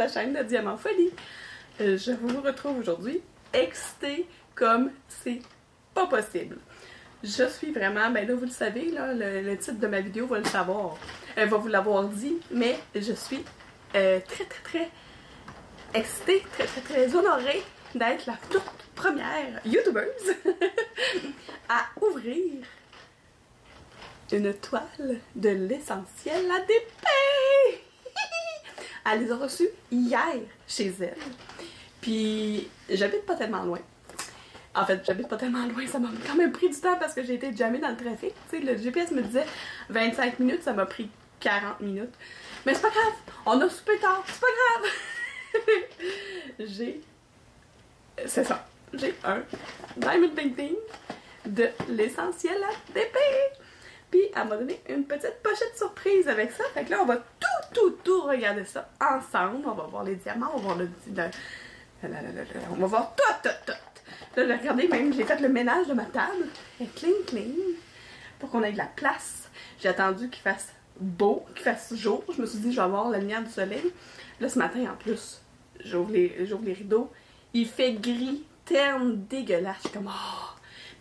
la chaîne de Diamant Folie. Je vous retrouve aujourd'hui excitée comme c'est pas possible. Je suis vraiment, ben là vous le savez, là, le titre de ma vidéo va le savoir, va vous l'avoir dit, mais je suis très excitée, très honorée d'être la toute première youtubeuse à ouvrir une toile de l'essentiel ADP. Elle les a reçues hier chez elle. Puis j'habite pas tellement loin. En fait, j'habite pas tellement loin, ça m'a quand même pris du temps parce que j'ai été jammée dans le trafic. Tu sais, le GPS me disait 25 minutes, ça m'a pris 40 minutes. Mais c'est pas grave, on a soupé tard, c'est pas grave. C'est ça, j'ai un Diamond Painting de l'essentiel ADP. Puis elle m'a donné une petite pochette surprise avec ça. Fait que là, on va tout regarder ça ensemble. On va voir les diamants, on va voir on va voir tout. Là, j'ai regardé, même j'ai fait le ménage de ma table. Elle est clean. Pour qu'on ait de la place. J'ai attendu qu'il fasse beau, qu'il fasse jour. Je me suis dit, je vais avoir la lumière du soleil. Là, ce matin, en plus, j'ouvre les rideaux. Il fait gris, terne, dégueulasse. Je suis comme, oh!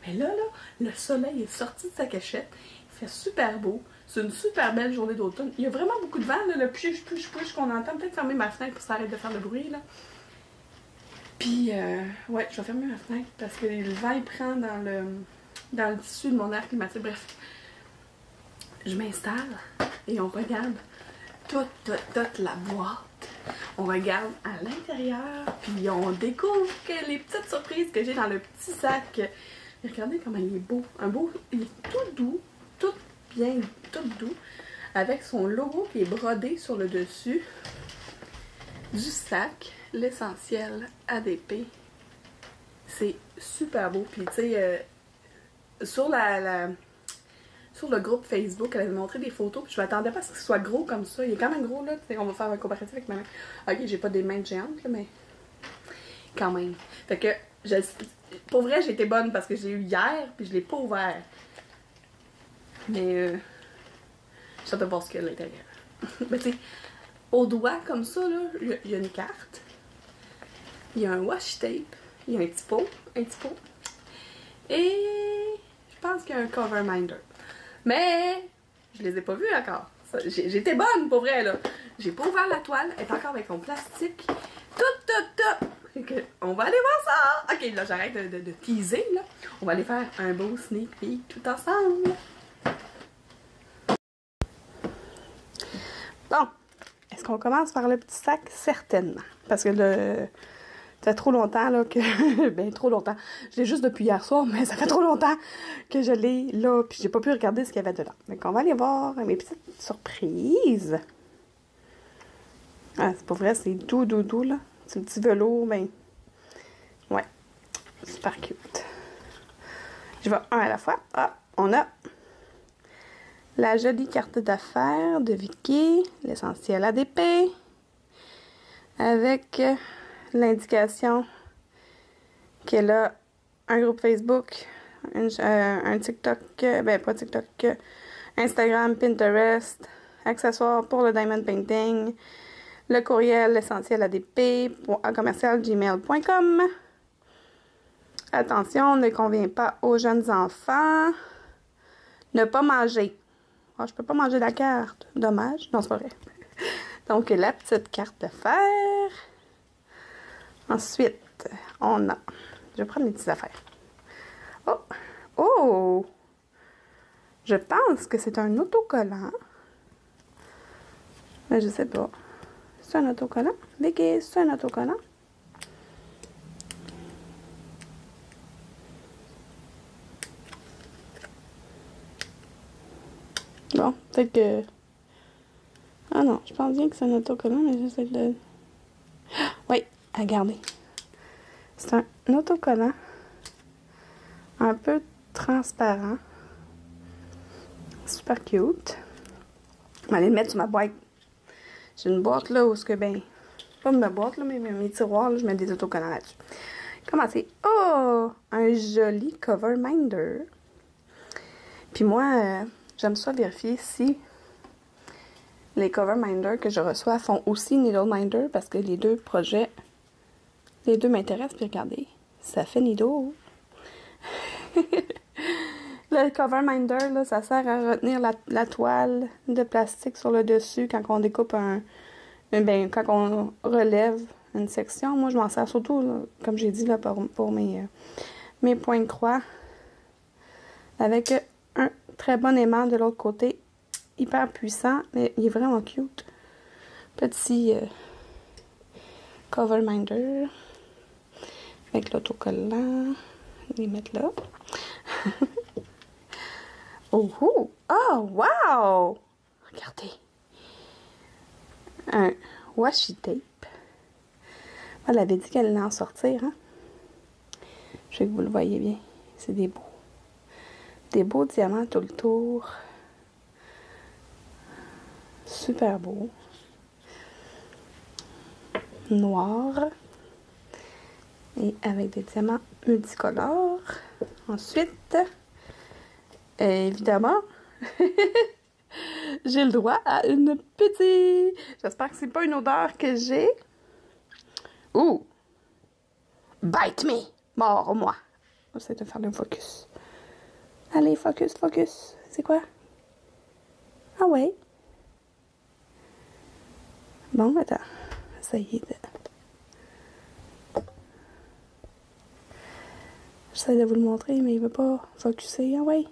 Mais là, le soleil est sorti de sa cachette. Il fait super beau. C'est une super belle journée d'automne. Il y a vraiment beaucoup de vent, là, le push qu'on entend. Peut-être fermer ma fenêtre pour que ça arrête de faire le bruit, là. Puis, ouais, je vais fermer ma fenêtre parce que le vent, il prend dans le tissu de mon air climatique. Bref, je m'installe et on regarde toute la boîte. On regarde à l'intérieur, puis on découvre que les petites surprises que j'ai dans le petit sac. Regardez comment il est beau. Il est tout doux, tout doux, avec son logo qui est brodé sur le dessus du sac, l'essentiel ADP. C'est super beau. Puis tu sais, sur le groupe Facebook, elle avait montré des photos, puis je m'attendais pas à ce qu'il soit gros comme ça. Il est quand même gros, là. On va faire un comparatif avec ma main. Ok, j'ai pas des mains géantes, là, mais quand même. Fait que, pour vrai, j'ai été bonne parce que j'ai eu hier, puis je l'ai pas ouvert. Mais, j'ai hâte de voir ce qu'il y a à l'intérieur. Mais tu sais, au doigt, comme ça, là, il y a une carte. Il y a un washi tape. Il y a un petit pot. Et je pense qu'il y a un cover minder. Mais je les ai pas vus encore. J'étais bonne pour vrai là. J'ai pas ouvert la toile. Elle est encore avec son plastique. Tout. On va aller voir ça. Ok, là j'arrête de teaser là. On va aller faire un beau sneak peek tout ensemble. Bon. Est-ce qu'on commence par le petit sac? Certainement. Parce que ça fait trop longtemps là que... ben trop longtemps. Je l'ai juste depuis hier soir, mais ça fait trop longtemps que je l'ai là, puis j'ai pas pu regarder ce qu'il y avait dedans. Donc on va aller voir mes petites surprises. Ah, c'est pas vrai, c'est doux là. C'est un petit velours, ben... ouais. Super cute. Je vais un à la fois. Ah, on a la jolie carte d'affaires de Vicky, l'essentiel ADP, avec l'indication qu'elle a un groupe Facebook, un TikTok, ben pas TikTok, Instagram, Pinterest, accessoires pour le Diamond Painting, le courriel l'essentiel ADP @gmail.com. Attention, ne convient pas aux jeunes enfants. Ne pas manger. Oh, je peux pas manger la carte. Dommage. Non, c'est pas vrai. Donc, la petite carte d'affaires. Ensuite, on a... Je vais prendre les petites affaires. Oh! Je pense que c'est un autocollant. Mais je sais pas. C'est un autocollant? Vicky, c'est un autocollant? Bon, peut-être que... Ah non, je pense bien que c'est un autocollant, mais j'essaie de... Oui, regardez. C'est un autocollant un peu transparent. Super cute. Je vais aller le mettre sur ma boîte. J'ai une boîte là où ce que ben... Pas ma boîte là, mais mes tiroirs, là, je mets des autocollants là-dessus. Commencez. Oh! Un joli cover minder. Puis moi, j'aime ça vérifier si les Cover Minder que je reçois font aussi Needle Minder parce que les deux projets, les deux m'intéressent. Puis regardez, ça fait needle. Le Cover Minder, là, ça sert à retenir la toile de plastique sur le dessus quand on découpe quand on relève une section. Moi, je m'en sers surtout, là, comme j'ai dit, là, pour mes points de croix. Avec un très bon aimant de l'autre côté. Hyper puissant, mais il est vraiment cute. Petit Cover Minder. Avec l'autocollant. Les mettre là. Oh, oh! Oh, wow! Regardez. Un washi tape. Elle avait dit qu'elle allait en sortir, hein? Je sais que vous le voyez bien. C'est des beaux diamants tout le tour. Super beau. Noir. Et avec des diamants multicolores. Ensuite, évidemment, j'ai le droit à une petite... J'espère que c'est pas une odeur que j'ai. Ouh! Bite me! Mord-moi! J'essaie de faire le focus. Allez, focus, focus. C'est quoi? Ah ouais. Bon, attends. Essayez de... J'essaie de vous le montrer, mais il veut pas focuser. Ah ouais.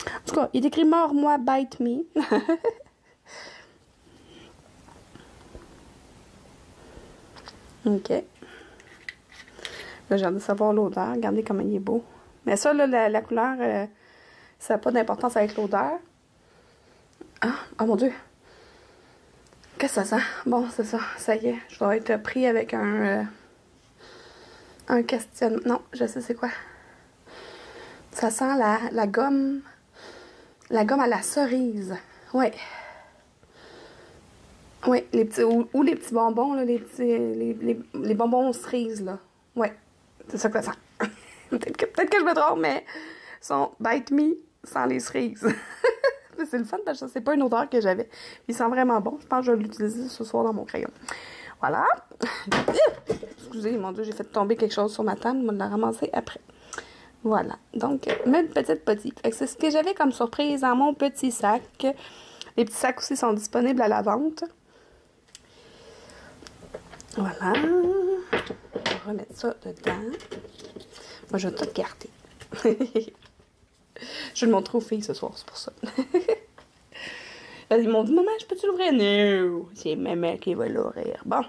En tout cas, il est écrit mord-moi, bite me. Ok. Là, j'ai hâte de savoir l'odeur. Regardez comment il est beau. Mais ça, là, la couleur, ça n'a pas d'importance avec l'odeur. Ah, oh mon Dieu. Qu'est-ce que ça sent? Bon, c'est ça. Ça y est. Je vais être pris avec un questionnement. Non, je sais c'est quoi. Ça sent la gomme. La gomme à la cerise. Ouais. Oui, les petits, ou les petits bonbons, là, les bonbons cerises, là. Ouais, c'est ça que ça sent. peut-être que je me trompe, mais sont Bite Me sans les cerises. C'est le fun parce que c'est pas une odeur que j'avais. Il sent vraiment bon. Je pense que je vais l'utiliser ce soir dans mon crayon. Voilà. Excusez, mon Dieu, j'ai fait tomber quelque chose sur ma table. Je vais la ramasser après. Voilà. Donc, mes petites poties. C'est ce que j'avais comme surprise dans mon petit sac. Les petits sacs aussi sont disponibles à la vente. Voilà. On va remettre ça dedans. Moi, je vais tout garder. Je vais le montrer aux filles ce soir, c'est pour ça. Ils m'ont dit, maman, je peux-tu l'ouvrir? Non, c'est maman qui va l'ouvrir. Bon.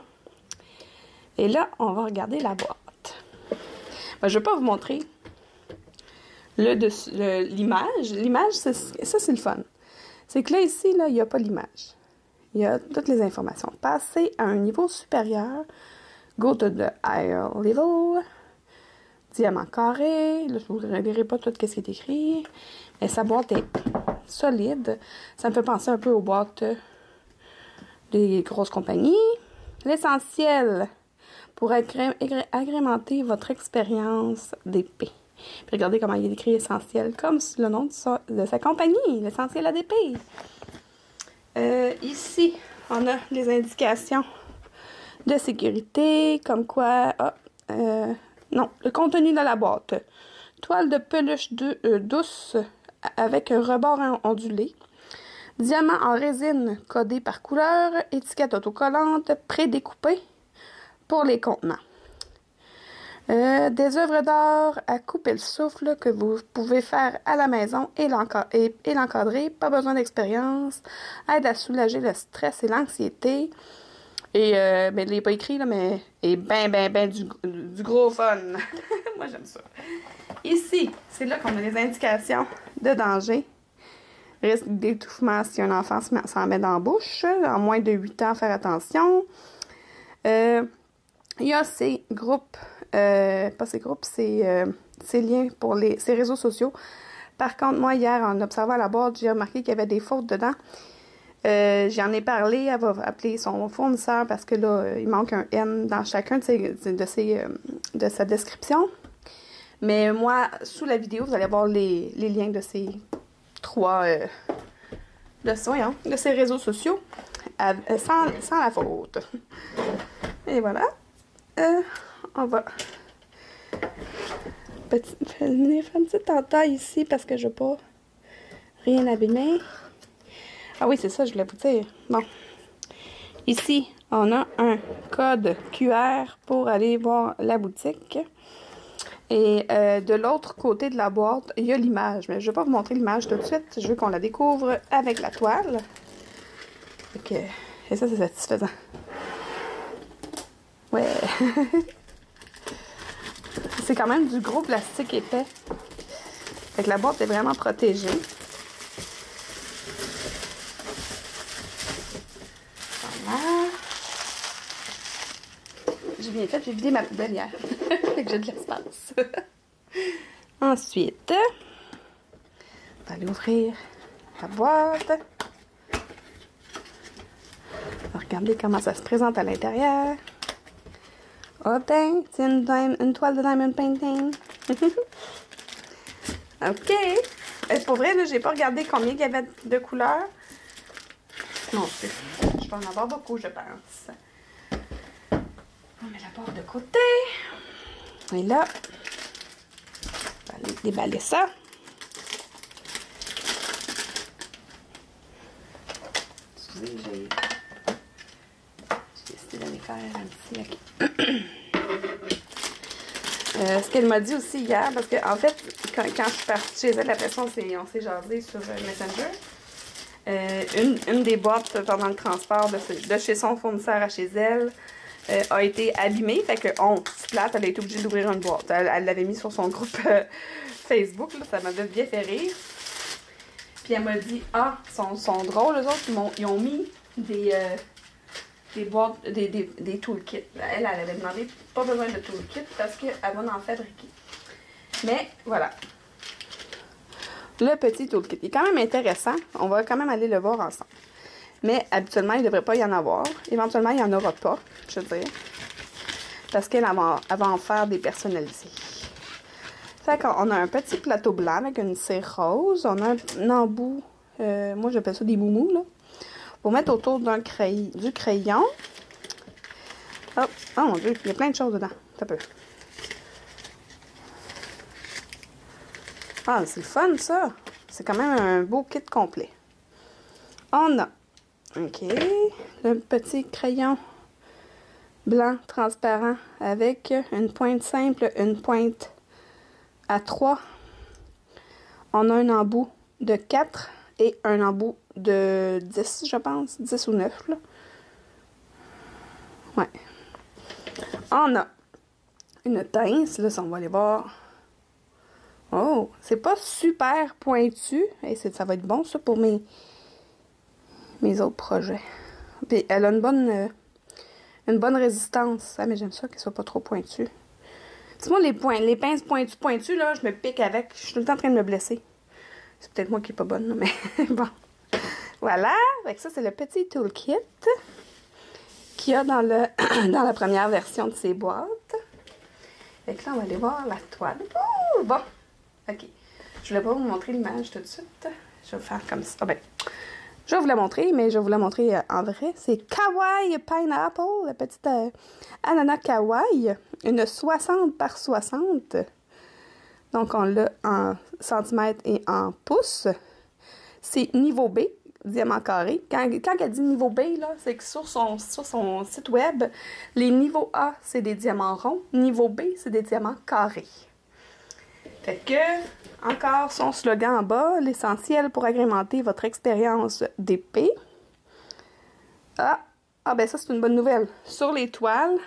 Et là, on va regarder la boîte. Ben, je ne vais pas vous montrer l'image. L'image, ça, c'est le fun. C'est que là, ici, là, il n'y a pas l'image. Il y a toutes les informations. Passer à un niveau supérieur. Go to the higher level. Diamant carré. Là, je ne vous relirai pas tout ce qui est écrit. Mais sa boîte est solide. Ça me fait penser un peu aux boîtes des grosses compagnies. L'essentiel pour agrémenter votre expérience d'épée. Puis regardez comment il est écrit essentiel, comme le nom de sa compagnie, l'essentiel ADP. Ici, on a les indications de sécurité, comme quoi... non, le contenu de la boîte. Toile de peluche douce avec un rebord ondulé. Diamant en résine codé par couleur. Étiquette autocollante prédécoupée pour les contenants. Des œuvres d'art à couper le souffle que vous pouvez faire à la maison et l'encadrer. Pas besoin d'expérience. Aide à soulager le stress et l'anxiété. Et, ben, il n'est pas écrit, là, mais... Et ben du gros fun. Moi, j'aime ça. Ici, c'est là qu'on a les indications de danger. Risque d'étouffement si un enfant s'en met dans la bouche. En moins de 8 ans, faire attention. Il y a ces groupes... pas ces groupes, ces liens pour ces réseaux sociaux. Par contre, moi, hier, en observant la boîte, j'ai remarqué qu'il y avait des fautes dedans. J'en ai parlé, elle va appeler son fournisseur parce que là, il manque un N dans chacun de sa description. Mais moi, sous la vidéo, vous allez voir les liens de ces 3 de ses réseaux sociaux sans la faute. Et voilà. On va venir faire une petite entaille ici parce que je veux pas rien abîmer. Ah oui, c'est ça, je voulais vous dire. Bon. Ici, on a un code QR pour aller voir la boutique. Et de l'autre côté de la boîte, il y a l'image. Mais je ne vais pas vous montrer l'image tout de suite. Je veux qu'on la découvre avec la toile. Et ça, c'est satisfaisant. Ouais. C'est quand même du gros plastique épais. Fait que la boîte est vraiment protégée. Voilà. J'ai bien fait, j'ai vidé ma poubelle hier. Fait que j'ai de l'espace. Ensuite, on va aller ouvrir la boîte. On va regarder comment ça se présente à l'intérieur. Oh, dang, c'est une toile de diamond painting. OK. Pour vrai, là, j'ai pas regardé combien il y avait de couleurs. Non, je vais en avoir beaucoup, je pense. On met la boîte de côté. Et là, on va aller déballer ça. Excusez, j'ai décidé d'aller faire un petit... ce qu'elle m'a dit aussi hier, parce que en fait, quand je suis partie chez elle, après ça, on s'est jasé sur Messenger. Une des boîtes pendant le transport de chez son fournisseur à chez elle a été abîmée. Fait que, c'est plate, elle a été obligée d'ouvrir une boîte. Elle l'avait mis sur son groupe Facebook, là, ça m'avait bien fait rire. Puis elle m'a dit, ils sont drôles, eux autres, ils ont mis des boîtes, des toolkits. Elle avait demandé pas besoin de toolkit parce qu'elle va en fabriquer. Mais voilà. Le petit toolkit il est quand même intéressant. On va quand même aller le voir ensemble. Mais habituellement, il ne devrait pas y en avoir. Éventuellement, il n'y en aura pas, je veux dire. Parce qu'elle va en faire des personnalisés. Fait qu'on a un petit plateau blanc avec une cire rose. On a un embout, moi j'appelle ça des moumous, là. Pour mettre autour du crayon. Oh mon Dieu, il y a plein de choses dedans. Ça peut. Ah, c'est le fun, ça. C'est quand même un beau kit complet. On a, OK, le petit crayon blanc transparent avec une pointe simple, une pointe à 3. On a un embout de 4 et un embout de 10, je pense. 10 ou 9, là. Ouais. On a une pince, là, ça, on va aller voir. Oh, c'est pas super pointu. Et ça va être bon, ça, pour mes autres projets. Puis, elle a une bonne résistance. Ah, mais j'aime ça qu'elle soit pas trop pointue. Dis-moi, les pinces pointues, là, je me pique avec. Je suis tout le temps en train de me blesser. C'est peut-être moi qui est pas bonne, là, mais bon. Voilà. Avec ça, c'est le petit toolkit qu'il y a dans la première version de ces boîtes. Et là, on va aller voir la toile. Oh, bon. OK. Je voulais pas vous montrer l'image tout de suite. Je vais faire comme ça. Ah ben, je vais vous la montrer, mais je vais vous la montrer en vrai. C'est Kawaii Pineapple, la petite ananas Kawaii. Une 60 par 60. Donc, on l'a en centimètres et en pouces. C'est niveau B, diamant carré. Quand elle dit niveau B, là, c'est que sur son site web, les niveaux A, c'est des diamants ronds. Niveau B, c'est des diamants carrés. Fait que, encore son slogan en bas, l'essentiel pour agrémenter votre expérience d'épée. Ben ça, c'est une bonne nouvelle. Sur les toiles,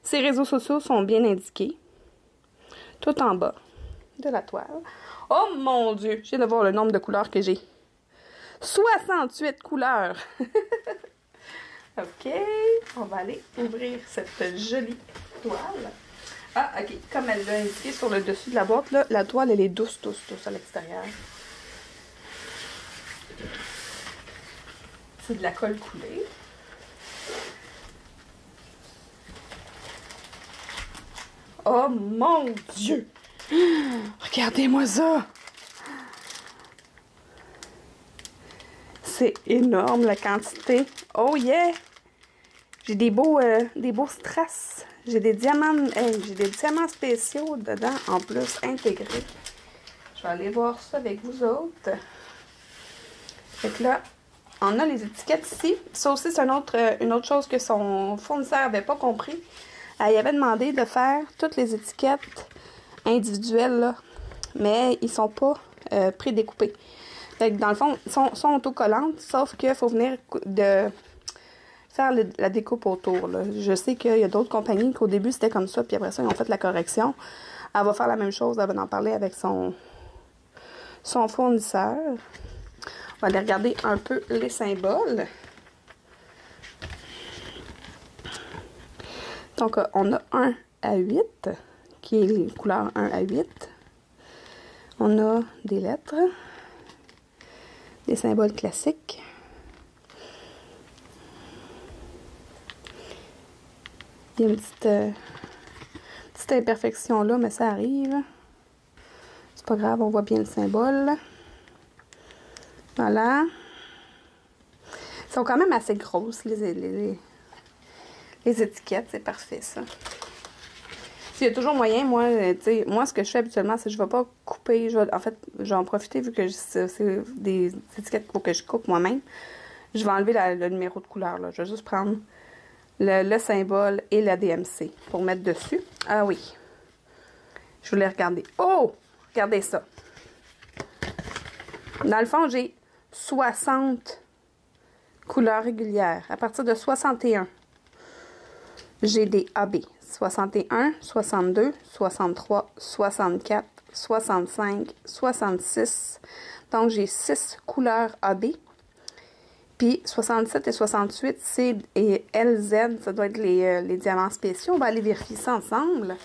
ces réseaux sociaux sont bien indiqués. Tout en bas de la toile. Oh mon Dieu! Je viens de voir le nombre de couleurs que j'ai. 68 couleurs! OK. On va aller ouvrir cette jolie toile. Ah, OK. Comme elle l'a indiqué sur le dessus de la boîte, là, la toile, elle est douce à l'extérieur. C'est de la colle coulée. Oh mon Dieu! Regardez-moi ça! C'est énorme la quantité. Oh yeah! J'ai des beaux strass. J'ai des diamants, j'ai des diamants spéciaux dedans en plus intégrés. Je vais aller voir ça avec vous autres. Fait que là, on a les étiquettes ici. Ça aussi, c'est une autre chose que son fournisseur n'avait pas compris. Il avait demandé de faire toutes les étiquettes individuelles, là, mais ils sont pas prédécoupés. Fait que dans le fond, ils sont autocollantes, sauf qu'il faut venir de faire la découpe autour. Là. Je sais qu'il y a d'autres compagnies qu'au début, c'était comme ça, puis après ça, ils ont fait la correction. Elle va faire la même chose, elle va en parler avec son fournisseur. On va aller regarder un peu les symboles. Donc, on a 1 à 8, qui est les couleurs 1 à 8. On a des lettres, des symboles classiques. Il y a une petite imperfection là, mais ça arrive. C'est pas grave, on voit bien le symbole. Voilà. Ils sont quand même assez grosses, les étiquettes. C'est parfait, ça. S'il y a toujours moyen, moi, ce que je fais habituellement, c'est que je ne vais pas couper. En fait, je vais en profiter vu que c'est des étiquettes que je coupe moi-même. Je vais enlever le numéro de couleur. Là. Je vais juste prendre le symbole et la DMC pour mettre dessus. Ah oui. Je voulais regarder. Oh! Regardez ça. Dans le fond, j'ai 60 couleurs régulières. À partir de 61, j'ai des AB. 61, 62, 63, 64, 65, 66. Donc, j'ai 6 couleurs AB. Puis 67 et 68, C et LZ, ça doit être les diamants spéciaux. On va aller vérifier ça ensemble.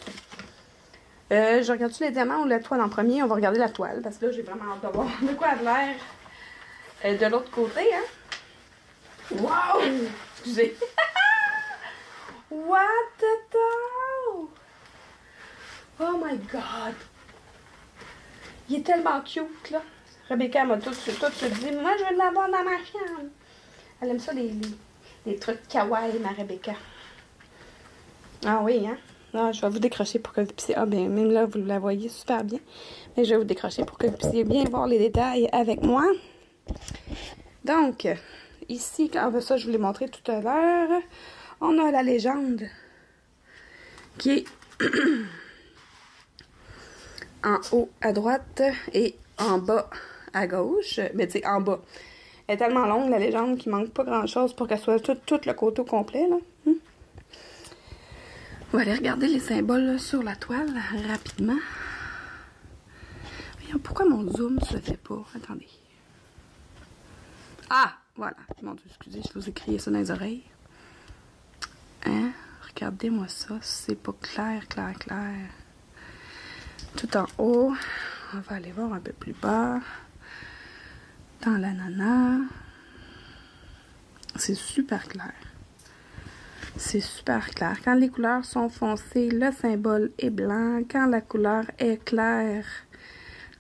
Je regarde-tu les diamants ou la toile en premier? On va regarder la toile, parce que là, j'ai vraiment hâte de voir de quoi a de l'air de l'autre côté. Hein? Wow! Excusez. What the hell? Oh my God! Il est tellement cute, là. Rebecca m'a tout de suite dit, moi, je veux l'avoir dans ma chambre. Elle aime ça, les trucs kawaii, ma Rebecca. Ah oui, hein? Non, je vais vous décrocher pour que vous puissiez... Ah, bien, même là, vous la voyez super bien. Mais je vais vous décrocher pour que vous puissiez bien voir les détails avec moi. Donc, ici, ça, je vous l'ai montré tout à l'heure. On a la légende qui est en haut à droite et en bas à gauche. Mais tu sais, en bas. Elle est tellement longue, la légende, qu'il manque pas grand-chose pour qu'elle soit tout le côté complet, là. On va aller regarder les symboles là, sur la toile, rapidement. Voyons, pourquoi mon zoom ne se fait pas? Attendez. Ah! Voilà. Mon Dieu, excusez, je vous ai crié ça dans les oreilles. Hein? Regardez-moi ça. C'est pas clair. Tout en haut. On va aller voir un peu plus bas. Dans l'ananas. C'est super clair. C'est super clair. Quand les couleurs sont foncées, le symbole est blanc. Quand la couleur est claire,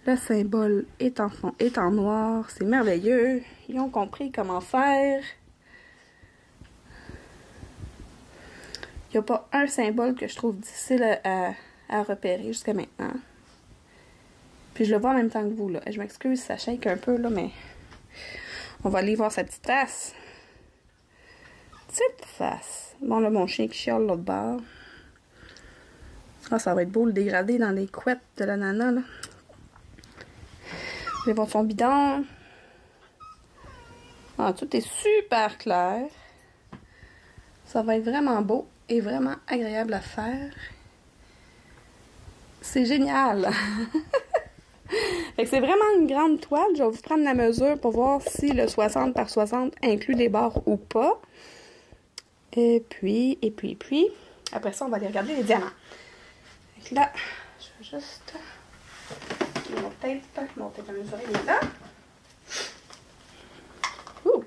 le symbole est en noir. C'est merveilleux. Ils ont compris comment faire. Il n'y a pas un symbole que je trouve difficile à repérer jusqu'à maintenant. Puis je le vois en même temps que vous, là. Je m'excuse, ça shake un peu, là, mais... On va aller voir sa petite face. Petite face. Bon, là, mon chien qui chiale l'autre bord. Ah, ça va être beau, le dégradé dans les couettes de la nana, là. Je vais voir son bidon. Ah, tout est super clair. Ça va être vraiment beau et vraiment agréable à faire. C'est génial! Fait que c'est vraiment une grande toile. Je vais vous prendre la mesure pour voir si le 60 par 60 inclut les barres ou pas. Et puis, après ça, on va aller regarder les diamants. Fait que là, je vais juste... Mon tape à mesurer est là. Ouh!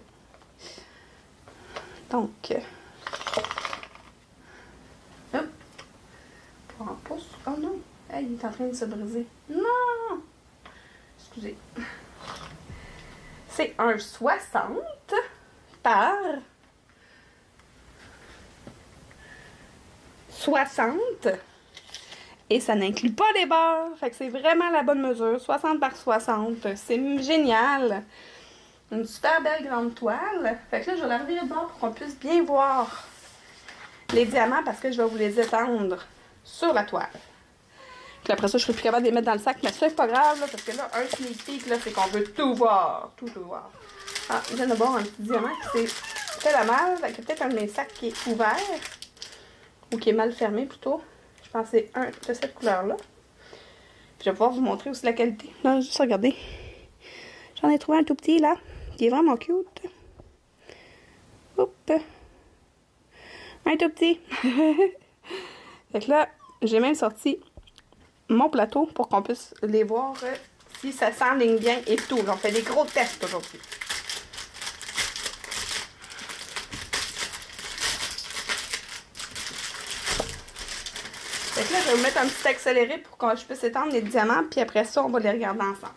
Donc... Hop! Pour un pouce. Oh non! Hey, il est en train de se briser. Non! Excusez. C'est un 60 par 60. Et ça n'inclut pas les bords. Fait que c'est vraiment la bonne mesure. 60 par 60. C'est génial. Une super belle grande toile. Fait que là, je vais la revirer de bord pour qu'on puisse bien voir les diamants parce que je vais vous les étendre sur la toile. Puis après ça, je serai plus capable de les mettre dans le sac. Mais ça, c'est pas grave, là, parce que là, un sneak peek, là, c'est qu'on veut tout voir. Tout voir. Ah, je viens de voir un petit diamant qui s'est fait la malle. Fait que peut-être un de mes sacs qui est ouvert. Ou qui est mal fermé, plutôt. Je pense que c'est un de cette couleur-là. Puis je vais pouvoir vous montrer aussi la qualité. Là, juste regardez. J'en ai trouvé un tout petit, là. Il est vraiment cute. Hop. Un tout petit. Fait que là, j'ai même sorti mon plateau pour qu'on puisse les voir si ça s'enligne bien et tout. On fait des gros tests aujourd'hui. Fait que là, je vais vous mettre un petit accéléré pour que je puisse étendre les diamants. Puis après ça, on va les regarder ensemble.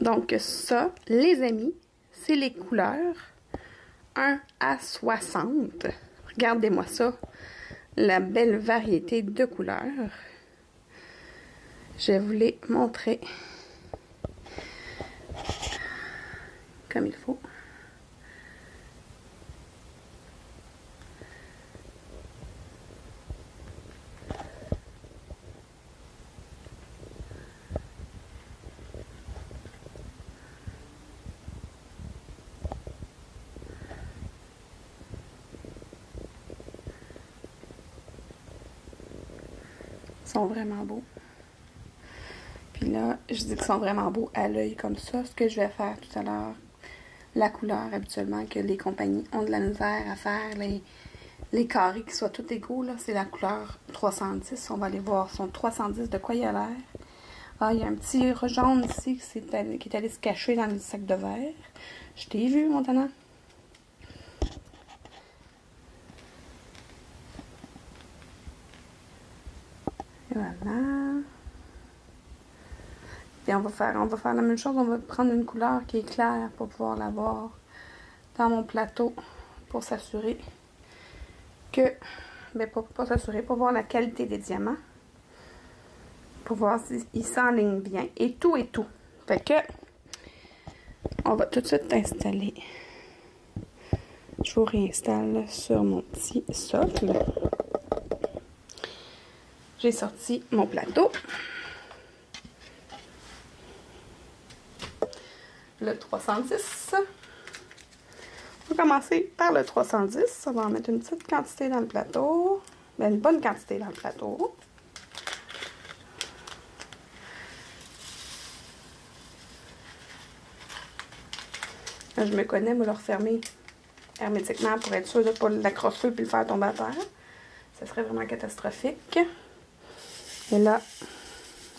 Donc ça, les amis, c'est les couleurs 1 à 60. Regardez-moi ça, la belle variété de couleurs. Je vais vous les montrer comme il faut. Ils sont vraiment beaux. Puis là, je dis qu'ils sont vraiment beaux à l'œil comme ça. Ce que je vais faire tout à l'heure, la couleur habituellement que les compagnies ont de la misère à faire, les carrés qui soient tous égaux, là, c'est la couleur 310. On va aller voir son 310 de quoi il a l'air. Ah, il y a un petit jaune ici qui est allé se cacher dans le sac de verre. Je t'ai vu, Montana. Et voilà. Et on va faire la même chose. On va prendre une couleur qui est claire pour pouvoir la voir dans mon plateau pour s'assurer que, ben pas s'assurer, pour voir la qualité des diamants. Pour voir s'ils s'enlignent bien. Et tout et tout. Fait que, on va tout de suite installer. Je vous réinstalle sur mon petit socle. J'ai sorti mon plateau. Le 310. On va commencer par le 310. On va en mettre une petite quantité dans le plateau. Ben, une bonne quantité dans le plateau. Là, je me connais, je vais le refermer hermétiquement pour être sûr de ne pas l'accrocher puis le faire tomber à terre. Ce serait vraiment catastrophique. Et là,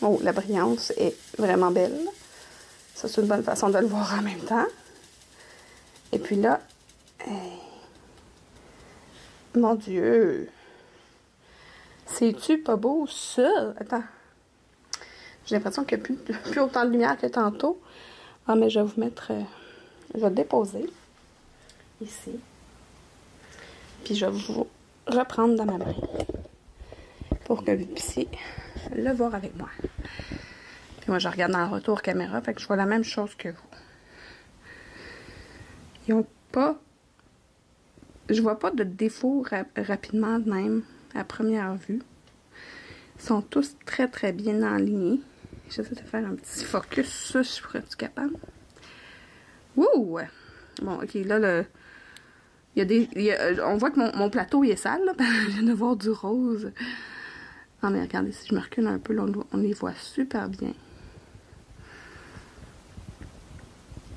oh, la brillance est vraiment belle. Ça, c'est une bonne façon de le voir en même temps. Et puis là, mon Dieu, c'est-tu pas beau ça? Attends, j'ai l'impression qu'il n'y a plus autant de lumière que tantôt. Ah, mais je vais vous mettre, je vais le déposer ici. Puis je vais vous reprendre dans ma main pour que vous puissiez le voir avec moi. Puis moi, je regarde dans le retour caméra, fait que je vois la même chose que vous. Ils ont pas... Je vois pas de défaut rapidement de même, à première vue. Ils sont tous très très bien enlignés. J'essaie de faire un petit focus, je serais-tu capable? Wouh! Bon, ok, là, on voit que mon plateau il est sale, là. Je viens de voir du rose. Non, mais regardez, si je me recule un peu, là, on les voit super bien.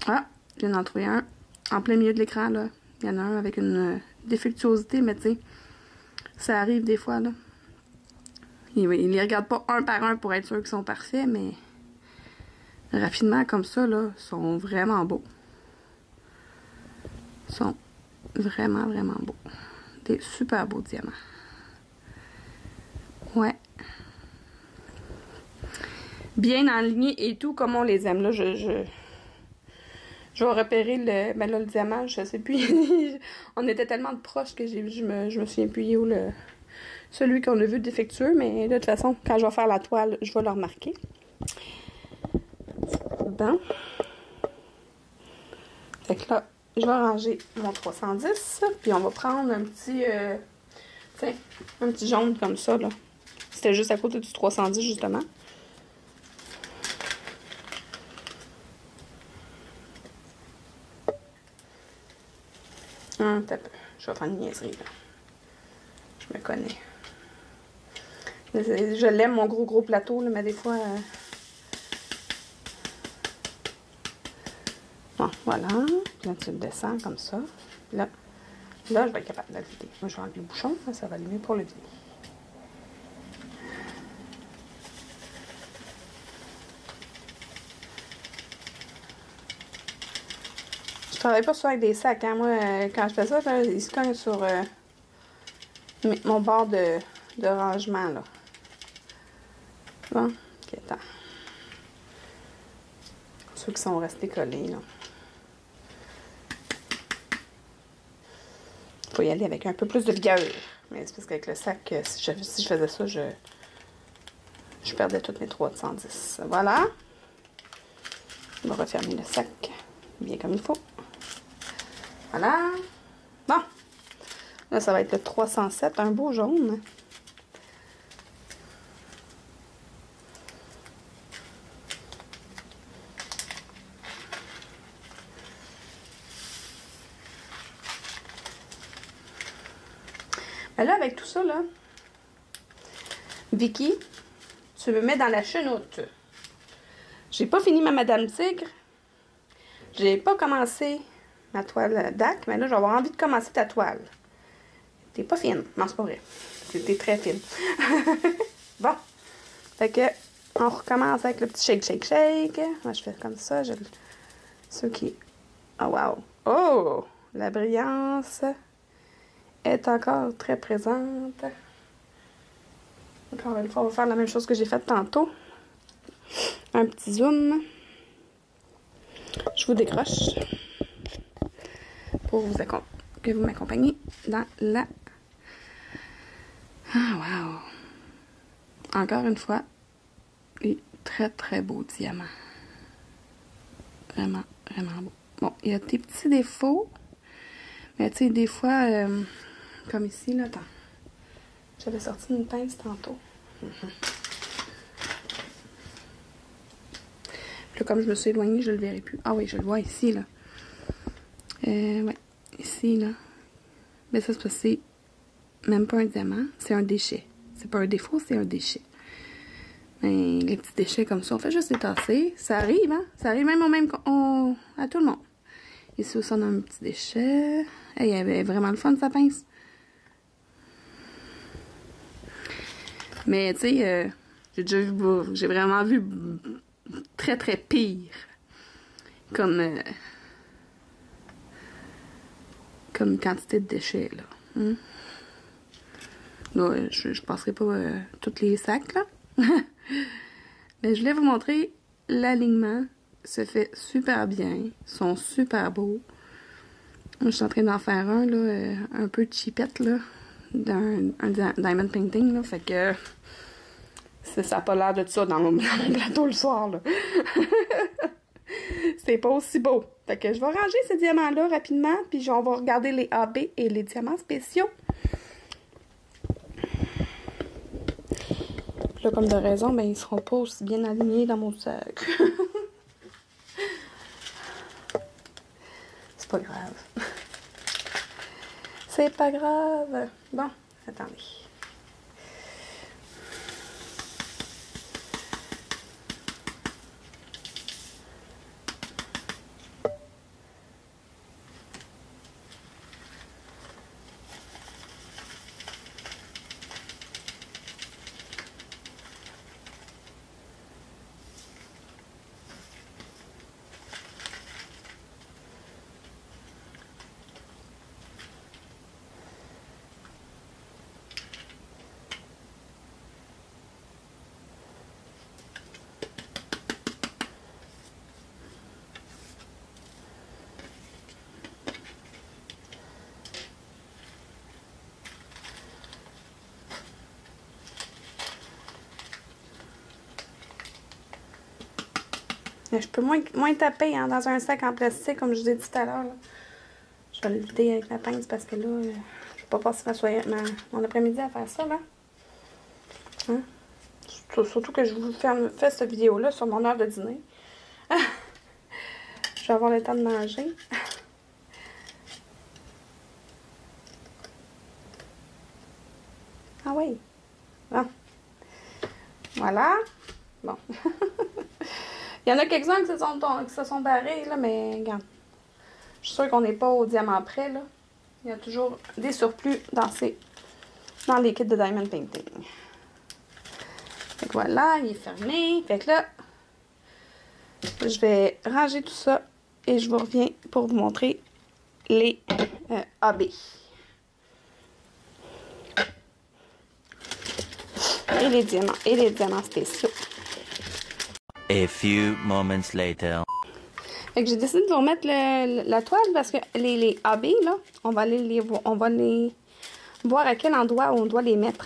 Ah, je viens d'en trouver un en plein milieu de l'écran, là. Il y en a un avec une défectuosité, mais tu sais, ça arrive des fois, là. Ils les regardent pas un par un pour être sûr qu'ils sont parfaits, mais rapidement, comme ça, là, ils sont vraiment beaux. Ils sont vraiment, vraiment beaux. Des super beaux diamants. Ouais. Bien alignés et tout, comme on les aime, là. Je vais repérer le... Ben là, le diamant, je sais plus. On était tellement de proches que je me souviens plus où celui qu'on a vu défectueux, mais de toute façon, quand je vais faire la toile, je vais le remarquer. Bon. Fait que là, je vais ranger mon 310, puis on va prendre un petit, tiens, un petit jaune comme ça, là. C'était juste à côté du 310, justement. Un peu. Je vais faire une niaiserie, là. Je me connais. Je l'aime, mon gros plateau, là, mais des fois... Bon, voilà. Puis là, tu le descends comme ça. Là, je vais être capable de le vider. Moi, je vais enlever le bouchon. Ça va aller mieux pour le vider. Je travaille pas souvent avec des sacs. Hein. Moi, quand je fais ça, là, ils se cognent sur mon bord de rangement. Là. Bon, ok, attends. Ceux qui sont restés collés. Là. Faut y aller avec un peu plus de vigueur. Mais c'est parce qu'avec le sac, si je faisais ça, je perdais toutes mes 310. Voilà. On va refermer le sac bien comme il faut. Voilà. Bon. Là, ça va être le 307, un beau jaune. Ben là, avec tout ça, là, Vicky, tu me mets dans la chenoute. J'ai pas fini ma Madame Tigre. J'ai pas commencé ma toile d'Ac, mais là, je vais avoir envie de commencer ta toile. T'es pas fine. Non, c'est pas vrai. T'es très fine. Bon. Fait que, on recommence avec le petit shake. Moi, je fais comme ça. Ceux qui... Oh, wow. Oh! La brillance est encore très présente. Encore une fois, on va faire la même chose que j'ai faite tantôt. Un petit zoom. Je vous décroche pour que vous m'accompagniez dans la... Ah, wow! Encore une fois, les très beaux diamants. Vraiment beau. Bon, il y a des petits défauts. Mais tu sais, des fois, comme ici, là, attends. J'avais sorti une pince tantôt. Là, comme je me suis éloignée, je le verrai plus. Ah oui, je le vois ici, là. Ouais, ici, là. Mais ça, c'est parce que c'est même pas un diamant, c'est un déchet. C'est pas un défaut, c'est un déchet. Mais les petits déchets comme ça, on fait juste les tasser. Ça arrive, hein? Ça arrive même à tout le monde. Ici aussi, on a un petit déchet. Hey, il avait vraiment le fun, sa pince. Mais, tu sais, j'ai vraiment vu très pire comme quantité de déchets, là. Là, je passerai pas tous les sacs, là. Mais je voulais vous montrer l'alignement. Se fait super bien. Ils sont super beaux. Je suis en train d'en faire un, là, un peu cheapette, là. Un diamond painting, là. Fait que ça n'a pas l'air de ça dans mon plateau le soir, là. C'est pas aussi beau. Fait que je vais ranger ces diamants-là rapidement, puis on va regarder les AB et les diamants spéciaux. là, comme de raison, ben, ils seront pas aussi bien alignés dans mon sac. C'est pas grave. C'est pas grave. Bon, attendez. Je peux moins taper hein, dans un sac en plastique, comme je vous ai dit tout à l'heure. Je vais le vider avec la pince parce que là, je ne vais pas passer mon après-midi à faire ça. Là. Hein? Surtout que je vous fais cette vidéo-là sur mon heure de dîner. Je vais avoir le temps de manger. Ah oui. Bon. Voilà. Bon. Il y en a quelques-uns qui se sont barrés, là, mais regarde. Je suis sûre qu'on n'est pas au diamant près, là. Il y a toujours des surplus dans les kits de Diamond Painting. Fait que voilà, il est fermé. Fait que là, je vais ranger tout ça et je vous reviens pour vous montrer les AB. Et les diamants spéciaux. A few moments later. Fait que j'ai décidé de vous remettre la toile parce que les AB, là, on va les voir à quel endroit on doit les mettre.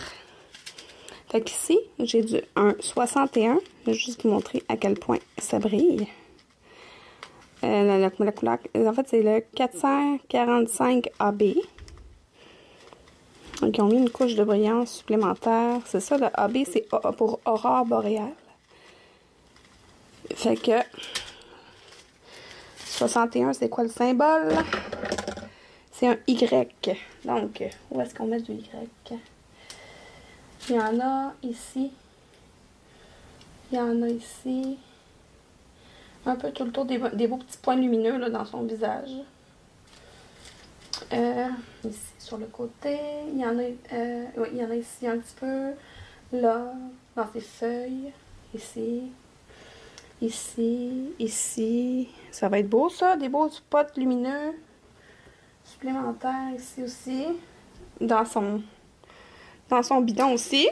Fait qu'ici, j'ai du 1,61. Je vais juste vous montrer à quel point ça brille. La couleur, en fait, c'est le 445 AB. Donc, ils ont mis une couche de brillance supplémentaire. C'est ça, le AB, c'est pour aurore boréale. Fait que 61, c'est quoi le symbole? C'est un Y. Donc, où est-ce qu'on met du Y? Il y en a ici. Il y en a ici. Un peu tout le tour des beaux petits points lumineux là, dans son visage. Ici, sur le côté. Il y en a, oui, il y en a ici un petit peu. Là, dans ses feuilles. Ici. Ici, ici. Ça va être beau, ça. Des beaux spots lumineux supplémentaires ici aussi. Dans son bidon aussi.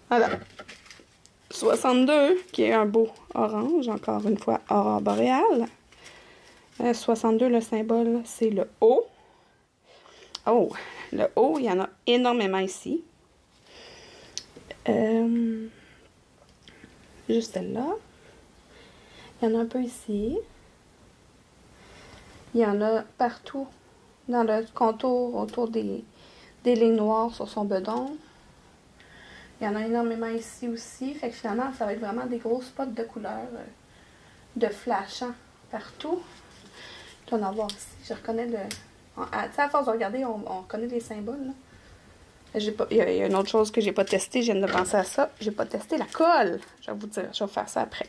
Voilà. 62, qui est un beau orange. Encore une fois, aurore boréale. 62, le symbole, c'est le O. Oh, le O, il y en a énormément ici. Juste celle-là. Il y en a un peu ici. Il y en a partout dans le contour, autour des lignes noires sur son bedon. Il y en a énormément ici aussi. Fait que finalement, ça va être vraiment des gros spots de couleurs, de flashant partout. Je dois en avoir ici. Je reconnais le... à force de regarder, on reconnaît les symboles. Là. Il y a une autre chose que j'ai pas testé, je viens de penser à ça. J'ai pas testé la colle. Je vais vous dire, je vais faire ça après.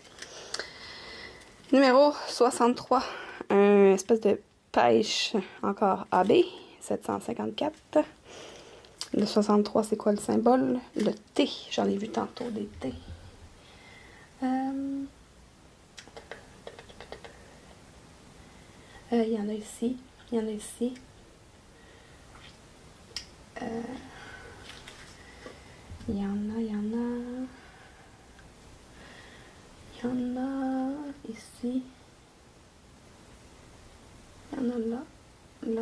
Numéro 63. Un espèce de pêche encore AB. 754. Le 63, c'est quoi le symbole? Le T. J'en ai vu tantôt des T. Il y en a ici. Il y en a ici. Il y en a. Il y en a ici. Il y en a là. Là.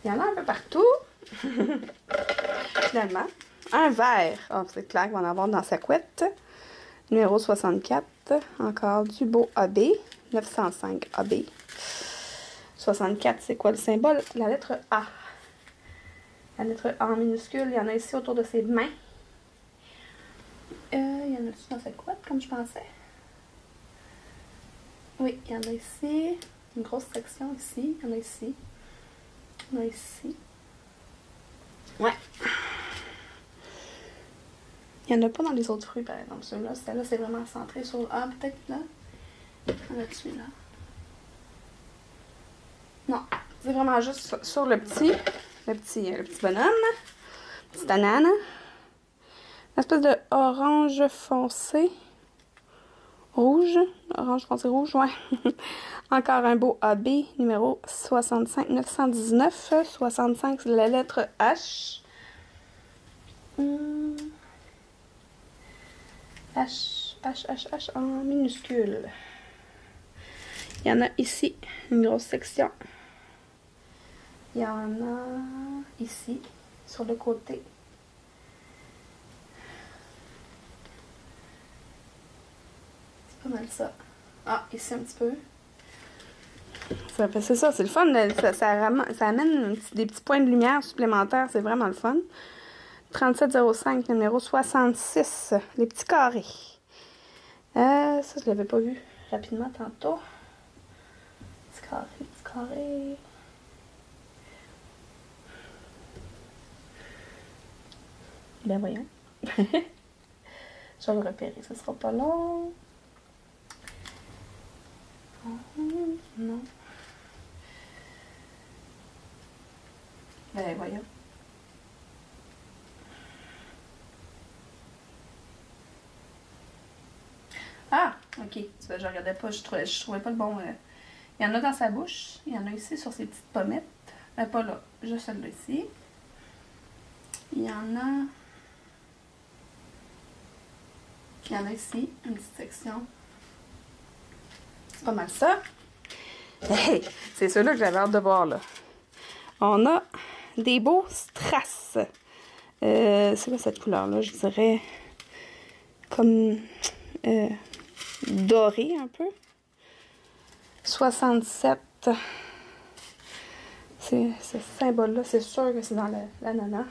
Il y en a un peu partout. Finalement. Un vert. Oh, c'est clair qu'il va en avoir dans sa couette. Numéro 64. Encore du beau AB. 905 AB. 64, c'est quoi le symbole? La lettre A. La lettre A en minuscule, il y en a ici autour de ses mains. Il y en a aussi dans cette couette, comme je pensais. Oui, il y en a ici. Une grosse section ici. Il y en a ici. Il y en a ici. Ouais. Il n'y en a pas dans les autres fruits, par exemple. Celui-là, celle-là, c'est vraiment centré sur le A, peut-être là. Là-dessus, là. Non, c'est vraiment juste sur le petit bonhomme. Petite banane. Une espèce de orange foncé. Rouge. Orange foncé rouge, ouais. Encore un beau AB, numéro 65 919. 65, c'est la lettre H. H en minuscule. Il y en a ici, une grosse section. Il y en a ici, sur le côté. C'est pas mal ça. Ah, ici un petit peu. C'est ça, c'est le fun. Ça amène des petits points de lumière supplémentaires. C'est vraiment le fun. 3705, numéro 66. Les petits carrés. Ça, je l'avais pas vu rapidement tantôt. Petits carrés. Ben voyons. Je vais le repérer, ce sera pas long. Non. Ben voyons. Ah, ok. Je regardais pas, je trouvais pas le bon. Il y en a dans sa bouche. Il y en a ici sur ses petites pommettes. Pas là, juste celle-là ici. Il y en a ici, une petite section. C'est pas mal ça. Hey, c'est ceux-là que j'avais hâte de voir, là. On a des beaux strass. C'est quoi cette couleur-là? Je dirais comme doré un peu. 67. Ce symbole-là, c'est sûr que c'est dans l'ananas.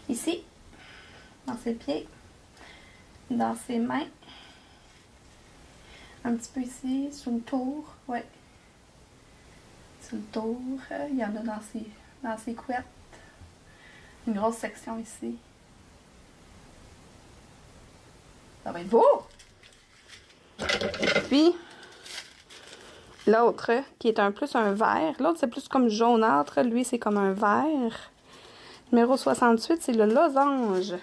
Ici, dans ses pieds, dans ses mains, un petit peu ici, sous le tour, ouais. Sous le tour, il y en a dans ses couettes. Une grosse section ici. Ça va être beau! Puis, l'autre, qui est plus un vert. L'autre, c'est plus comme jaunâtre. Lui, c'est comme un vert. Numéro 68, c'est le losange.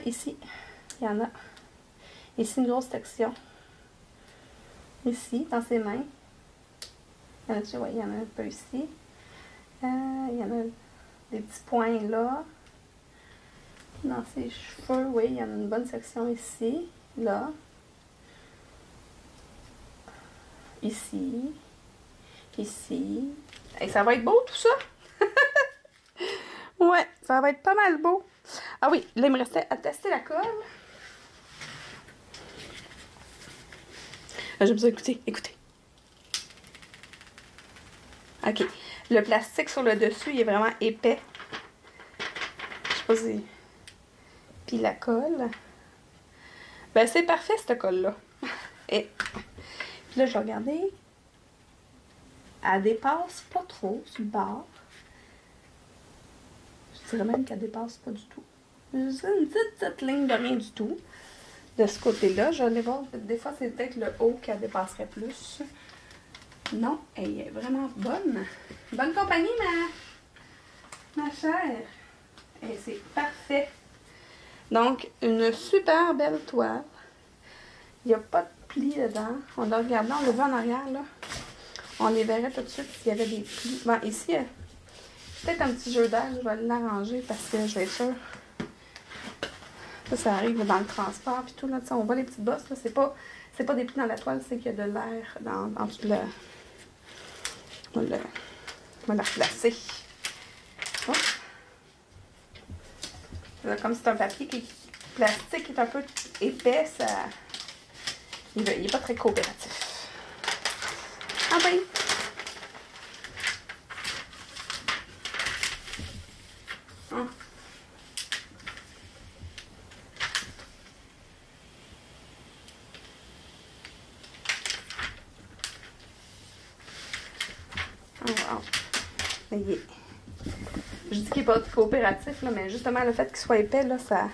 Ici, il y en a. Ici, une grosse section. Ici, dans ses mains. Il y en a, ouais, il y en a un peu ici. Il y en a des petits points là. Dans ses cheveux, oui, il y en a une bonne section ici. Là. Ici. Ici. Et ça va être beau tout ça? Ouais, ça va être pas mal beau. Ah oui, là, il me restait à tester la colle. J'ai besoin d'écouter. Écoutez. OK. Le plastique sur le dessus, il est vraiment épais. Je sais pas si... Puis la colle. Ben, c'est parfait, cette colle-là. Et... Puis là, je vais regarder. Elle dépasse pas trop sur le bord. Je dirais même qu'elle dépasse pas du tout. Juste une petite ligne de rien du tout. De ce côté-là, je vais aller voir. Des fois, c'est peut-être le haut qu'elle dépasserait plus. Non, elle est vraiment bonne. Bonne compagnie, ma chère. Et c'est parfait. Donc, une super belle toile. Il n'y a pas de plis dedans. On l'a regardé, on l'a vu en arrière, là. On les verrait tout de suite s'il y avait des plis. Bon, ici, peut-être un petit jeu d'air. Je vais l'arranger parce que je vais être sûre. Ça arrive dans le transport puis tout, là. On voit les petites bosses, là. C'est pas des plis dans la toile, c'est qu'il y a de l'air en dessous de la... On va la replacer. Oh. Comme c'est un papier plastique qui est un peu épais, ça... Il n'est pas très coopératif. Ah oui! Mais je dis qu'il n'est pas coopératif, là, mais justement le fait qu'il soit épais, là, ça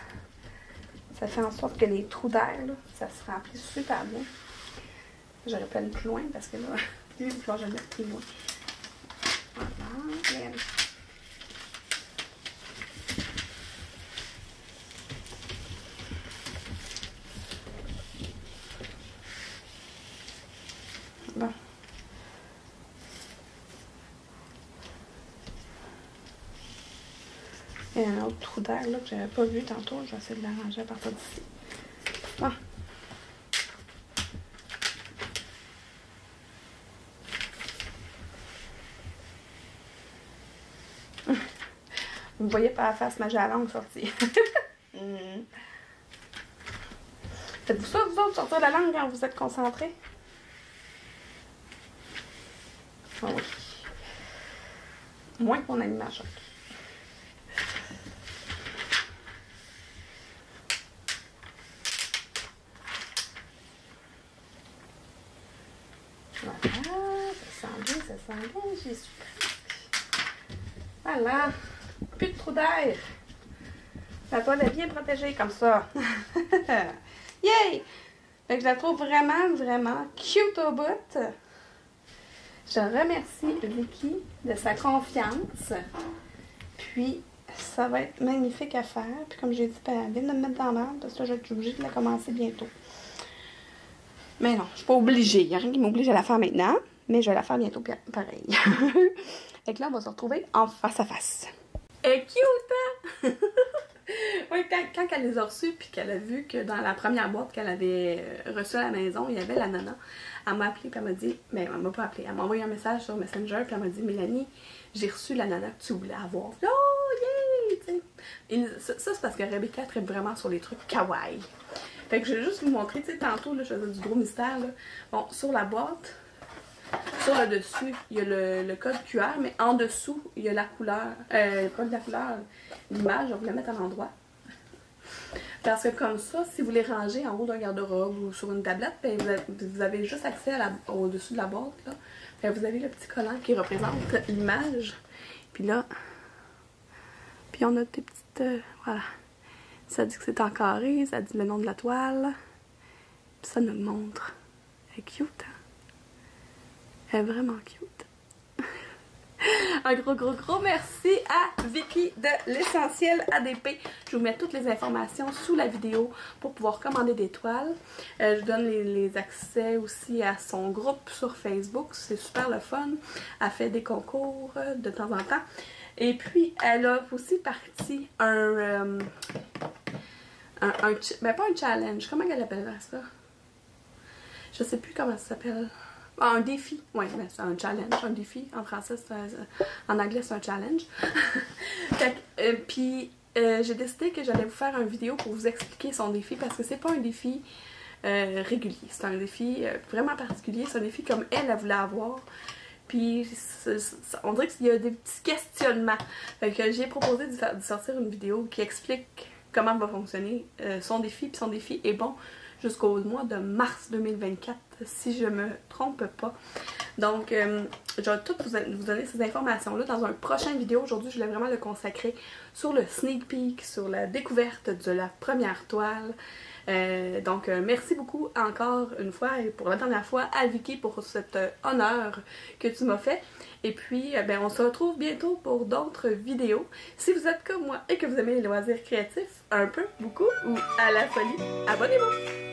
fait en sorte que les trous d'air, là, ça se remplit super bien. J'aurais pu aller plus loin parce que là, il va falloir que je le mette plus loin. Voilà. Et... bon. Il y a un autre trou d'air là que j'avais pas vu tantôt. Je vais essayer de l'arranger à partir d'ici. Bon. Vous voyez par la face ma langue sortie. Faites-vous ça, vous autres, sortir la langue quand vous êtes concentrés? Oh oui. Moins que mon ami Machoc. Voilà, ça sent bien, j'y suis presque. Voilà, plus de trou d'air. La toile est bien protégée comme ça. Yay! Fait que je la trouve vraiment, vraiment cute au bout. Je remercie Vicky de sa confiance. Puis, ça va être magnifique à faire. Puis, comme j'ai dit, elle vient de me mettre dans l'ordre parce que là, je vais être obligée de la commencer bientôt. Mais non, je ne suis pas obligée. Il n'y a rien qui m'oblige à la faire maintenant. Mais je vais la faire bientôt pareil. Fait que là, on va se retrouver en face à face. Elle est cute, hein? Oui, quand elle les a reçus, puis qu'elle a vu que dans la première boîte qu'elle avait reçue à la maison, il y avait la nana. Elle m'a appelé, puis elle m'a dit, mais elle m'a pas appelé, elle m'a envoyé un message sur Messenger, puis elle m'a dit, Mélanie, j'ai reçu la nana que tu voulais avoir. Oh, yay! Ça, c'est parce que Rebecca tripe vraiment sur les trucs kawaii. Fait que je vais juste vous montrer, tu sais, tantôt, là, je faisais du gros mystère, là. Bon, sur la boîte, sur le dessus, il y a le code QR, mais en dessous, il y a la couleur, pas de la couleur, l'image, je vais vous la mettre à l'endroit. Parce que comme ça, si vous les rangez en haut d'un garde-robe ou sur une tablette, ben vous avez juste accès au-dessus de la boîte. Là. Ben vous avez le petit collant qui représente l'image. Puis là, puis on a des petites... voilà. Ça dit que c'est en carré, ça dit le nom de la toile. Puis ça nous montre. Elle est cute, hein? Elle est vraiment cute. Un gros merci à Vicky de l'Essentiel ADP. Je vous mets toutes les informations sous la vidéo pour pouvoir commander des toiles. Je donne les accès aussi à son groupe sur Facebook. C'est super le fun. Elle fait des concours de temps en temps. Et puis, elle a aussi parti ben pas un challenge. Comment elle appellerait ça? Je sais plus comment ça s'appelle. Un défi, oui, c'est un challenge, un défi. En français, en anglais, c'est un challenge. Puis, j'ai décidé que j'allais vous faire une vidéo pour vous expliquer son défi parce que c'est pas un défi régulier. C'est un défi vraiment particulier. C'est un défi comme elle voulait avoir. Puis, on dirait qu'il y a des petits questionnements. Fait que j'ai proposé de sortir une vidéo qui explique comment va fonctionner son défi. Puis son défi est bon jusqu'au mois de mars 2024, si je me trompe pas. Donc, je vais tout vous donner ces informations-là dans une prochaine vidéo. Aujourd'hui, je voulais vraiment le consacrer sur le sneak peek, sur la découverte de la première toile. Donc, merci beaucoup encore une fois et pour la dernière fois à Vicky pour cet honneur que tu m'as fait. Et puis, ben, on se retrouve bientôt pour d'autres vidéos. Si vous êtes comme moi et que vous aimez les loisirs créatifs, un peu, beaucoup ou à la folie, abonnez-vous!